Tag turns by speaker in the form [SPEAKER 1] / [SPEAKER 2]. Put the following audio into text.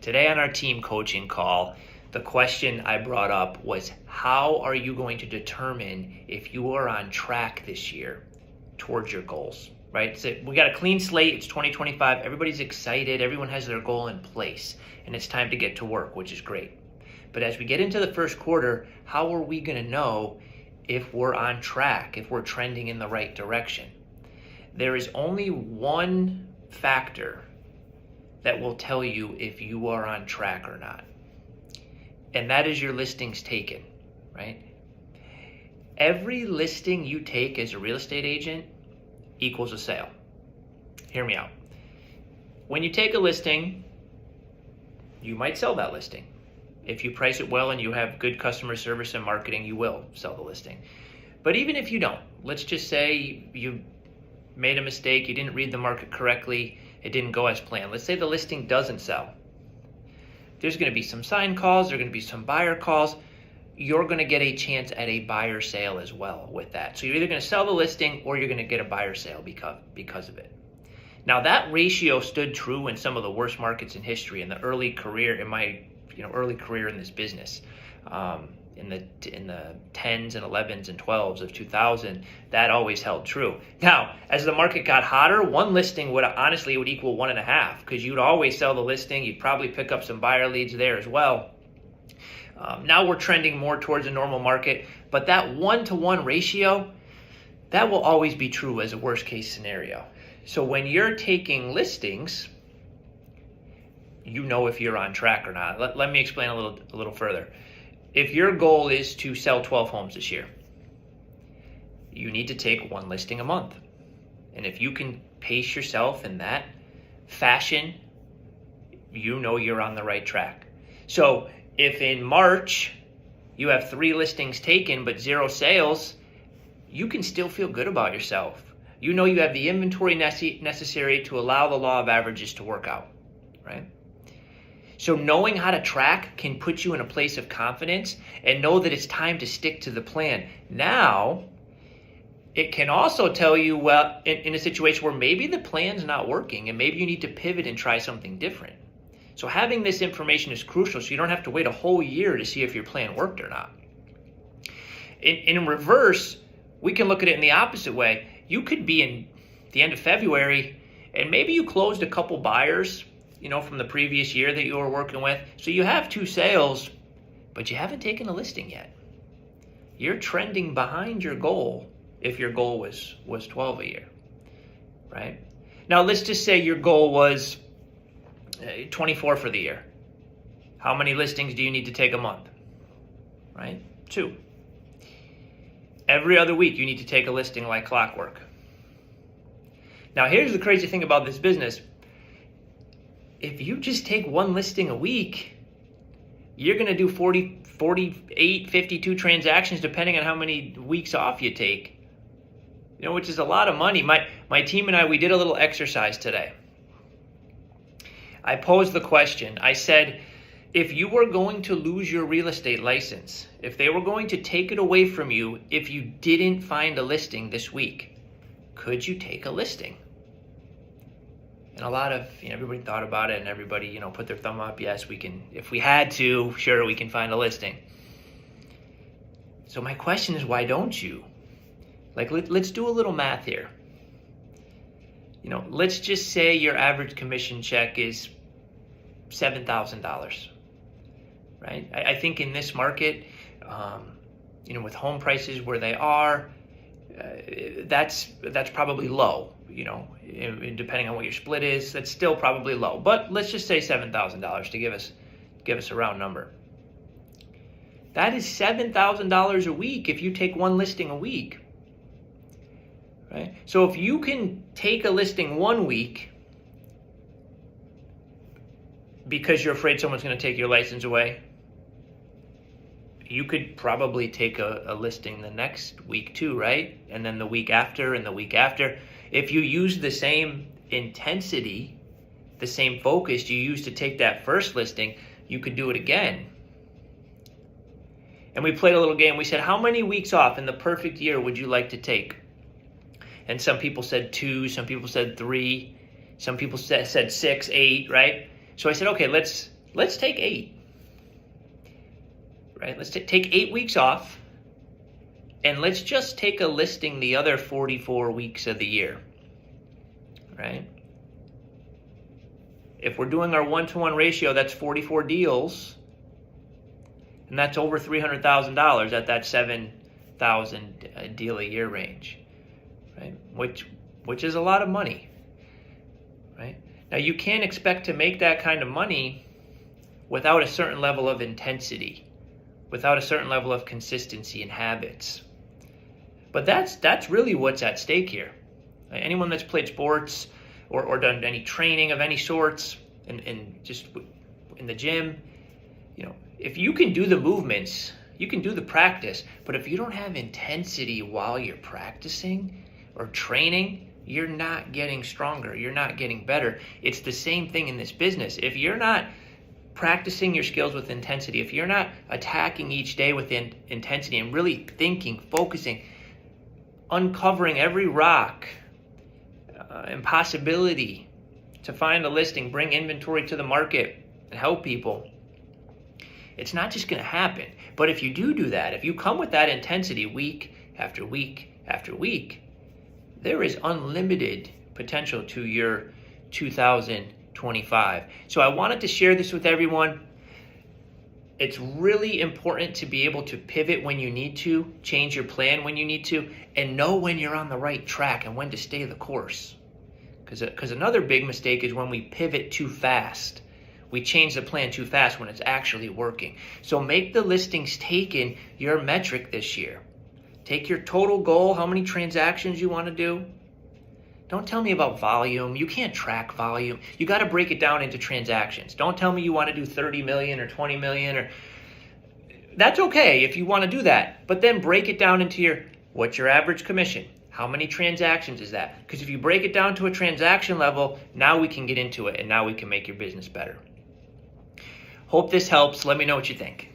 [SPEAKER 1] Today on our team coaching call, the question I brought up was, how are you going to determine if you are on track this year towards your goals, right? So we got a clean slate. It's 2025. Everybody's excited. Everyone has their goal in place, and it's time to get to work, which is great. But as we get into the first quarter, how are we going to know if we're on track, if we're trending in the right direction? There is only one factor that will tell you if you are on track or not. And that is your listings taken, right? Every listing you take as a real estate agent equals a sale. Hear me out. When you take a listing, you might sell that listing. If you price it well and you have good customer service and marketing, you will sell the listing. But even if you don't, let's just say you made a mistake, you didn't read the market correctly, it didn't go as planned. Let's say the listing doesn't sell. There's going to be some sign calls, there are going to be some buyer calls. You're going to get a chance at a buyer sale as well with that. So you're either going to sell the listing or you're going to get a buyer sale because of it. Now that ratio stood true in some of the worst markets in history in the early career, in my early career in this business. In the 10s and 11s and 12s of 2000, that always held true. Now, as the market got hotter, one listing would equal 1.5, because you'd always sell the listing. You'd probably pick up some buyer leads there as well. Now we're trending more towards a normal market, but that 1-to-1 ratio, that will always be true as a worst case scenario. So when you're taking listings, you know if you're on track or not. Let me explain a little further. If your goal is to sell 12 homes this year, you need to take one listing a month. And if you can pace yourself in that fashion, you know you're on the right track. So if in March you have 3 listings taken but 0 sales, you can still feel good about yourself. You know you have the inventory necessary to allow the law of averages to work out, right? So knowing how to track can put you in a place of confidence and know that it's time to stick to the plan. Now, it can also tell you, well, in a situation where maybe the plan's not working and maybe you need to pivot and try something different. So having this information is crucial so you don't have to wait a whole year to see if your plan worked or not. In reverse, we can look at it in the opposite way. You could be in the end of February and maybe you closed a couple buyers from the previous year that you were working with. So you have 2 sales, but you haven't taken a listing yet. You're trending behind your goal if your goal was 12 a year, right? Now, let's just say your goal was 24 for the year. How many listings do you need to take a month, right? 2. Every other week, you need to take a listing like clockwork. Now, here's the crazy thing about this business. If you just take one listing a week, you're going to do 40, 48, 52 transactions depending on how many weeks off you take, which is a lot of money. My team and I, we did a little exercise today. I posed the question. I said, if you were going to lose your real estate license, if they were going to take it away from you if you didn't find a listing this week, could you take a listing? And a lot of, everybody thought about it and everybody, put their thumb up. Yes, we can. If we had to, sure, we can find a listing. So my question is, why don't you? Let's do a little math here. Let's just say your average commission check is $7,000, right? I think in this market, with home prices where they are, that's probably low. Depending on what your split is, that's still probably low. But let's just say $7,000 to give us a round number. That is $7,000 a week if you take one listing a week, right? So if you can take a listing one week because you're afraid someone's going to take your license away, you could probably take a listing the next week too, right? And then the week after and the week after. If you use the same intensity, the same focus you used to take that first listing, you could do it again. And we played a little game. We said, how many weeks off in the perfect year would you like to take? And some people said 2, some people said 3, some people said 6, 8, right? So I said, okay, let's let's take 8. Right? Let's take 8 weeks off, and let's just take a listing the other 44 weeks of the year. Right? If we're doing our 1-to-1 ratio, that's 44 deals, and that's over $300,000 at that 7,000 deal a year range, right? Which is a lot of money, right? Now you can't expect to make that kind of money without a certain level of intensity, without a certain level of consistency and habits. But that's really what's at stake here. Anyone that's played sports or done any training of any sorts, and just in the gym, if you can do the movements, you can do the practice, but if you don't have intensity while you're practicing or training, you're not getting stronger, you're not getting better. It's the same thing in this business. If you're not practicing your skills with intensity, if you're not attacking each day with intensity and really thinking, focusing, uncovering every rock, impossibility to find a listing, bring inventory to the market, and help people, it's not just going to happen. But if you do that, if you come with that intensity week after week after week, there is unlimited potential to your 2025. So I wanted to share this with everyone. It's really important to be able to pivot when you need to, change your plan when you need to, and know when you're on the right track and when to stay the course. Because another big mistake is when we pivot too fast. We change the plan too fast when it's actually working. So make the listings taken your metric this year. Take your total goal, how many transactions you want to do. Don't tell me about volume. You can't track volume. You got to break it down into transactions. Don't tell me you want to do 30 million or 20 million. That's okay if you want to do that. But then break it down into what's your average commission? How many transactions is that? Because if you break it down to a transaction level, now we can get into it and now we can make your business better. Hope this helps. Let me know what you think.